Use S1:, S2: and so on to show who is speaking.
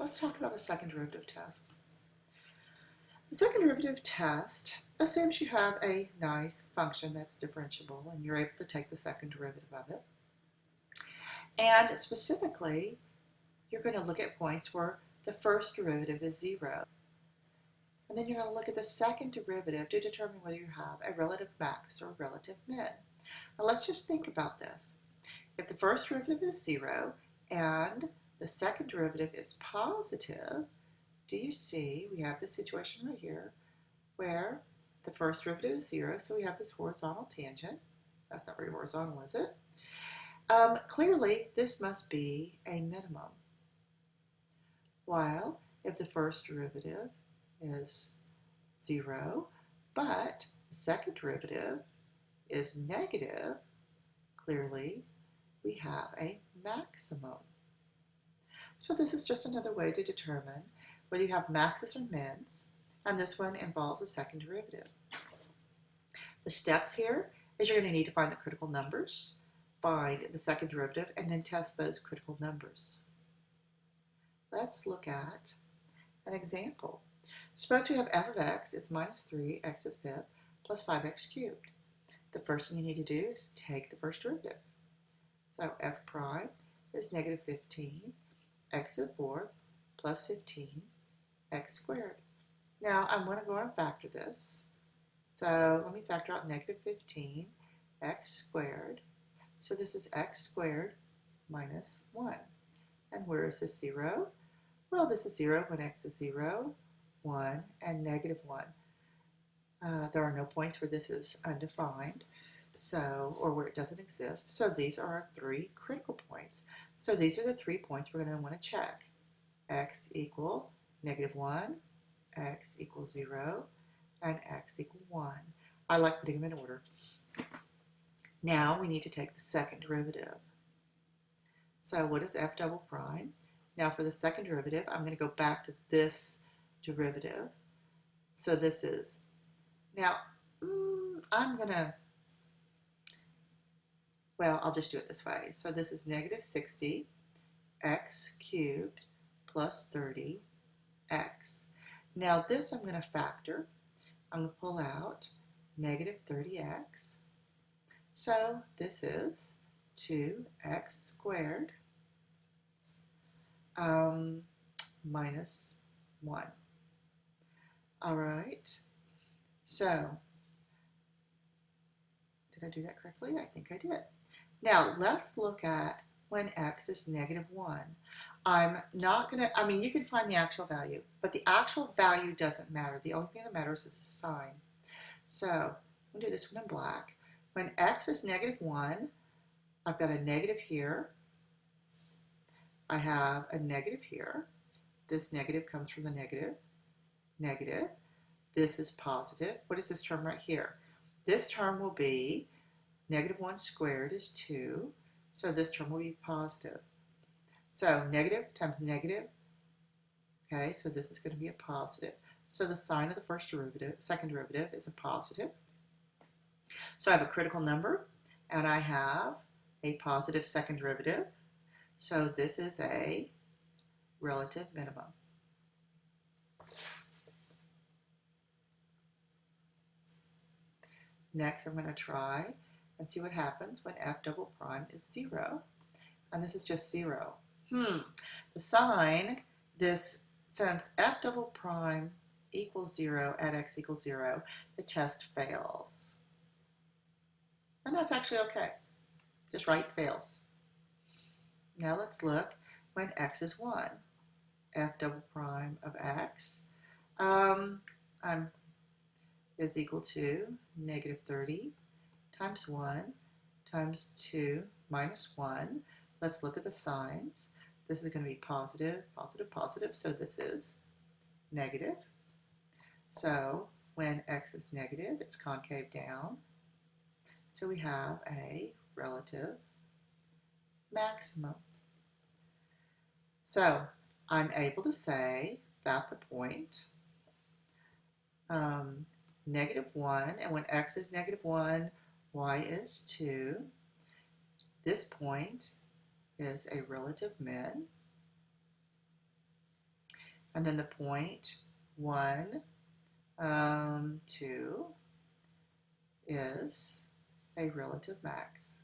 S1: Let's talk about the second derivative test. The second derivative test assumes you have a nice function that's differentiable and you're able to take the second derivative of it. And specifically, you're going to look at points where the first derivative is 0. And then you're going to look at the second derivative to determine whether you have a relative max or a relative min. Now let's just think about this. If the first derivative is 0 and the second derivative is positive, do you see we have this situation right here where the first derivative is 0, so we have this horizontal tangent. That's not very horizontal, is it? Clearly, this must be a minimum. While if the first derivative is 0, but the second derivative is negative, clearly we have a maximum. So this is just another way to determine whether you have maxes or mins, and this one involves a second derivative. The steps here is you're going to need to find the critical numbers, find the second derivative, and then test those critical numbers. Let's look at an example. Suppose we have f of x is minus 3x to the fifth plus 5x cubed. The first thing you need to do is take the first derivative. So f prime is negative 15 x to the fourth plus 15 x squared. Now I'm going to go on and factor this. So let me factor out negative 15 x squared. So this is x squared minus 1. And where is this 0? Well, this is 0 when x is 0, 1, and negative 1. There are no points where this is undefined, or where it doesn't exist. So these are our 3 critical points. So these are the 3 points we're going to want to check. X equal negative 1, x equals 0, and x equal 1. I like putting them in order. Now we need to take the second derivative. So what is f double prime? Now for the second derivative, I'm going to go back to this derivative. So this is, now I'm going to, well, I'll just do it this way. So this is negative 60 x cubed plus 30 x. Now this I'm going to factor. I'm going to pull out negative 30x. So this is 2x squared minus 1. All right. So did I do that correctly? I think I did. Now let's look at when x is negative 1. I'm not going to, you can find the actual value, but the actual value doesn't matter. The only thing that matters is the sign. So I'm going to do this one in black. When x is negative 1, I've got a negative here. I have a negative here. This negative comes from the negative. Negative. This is positive. What is this term right here? This term will be negative 1 squared is 2. So this term will be positive. So negative times negative. Okay, so this is going to be a positive. So the sign of the second derivative is a positive. So I have a critical number, and I have a positive second derivative. So this is a relative minimum. Next, I'm going to try and see what happens when f double prime is 0. And this is just 0. The sign, since f double prime equals 0 at x equals 0, the test fails. And that's actually okay. Just write fails. Now let's look when x is 1. F double prime of x is equal to negative 30 times 1 times 2 minus 1. Let's look at the signs. This is going to be positive, positive, positive, so this is negative. So when x is negative, it's concave down. So we have a relative maximum. So I'm able to say that the point negative 1, and when x is negative 1, y is 2. This point is a relative min. And then the point 1, 2 is a relative max.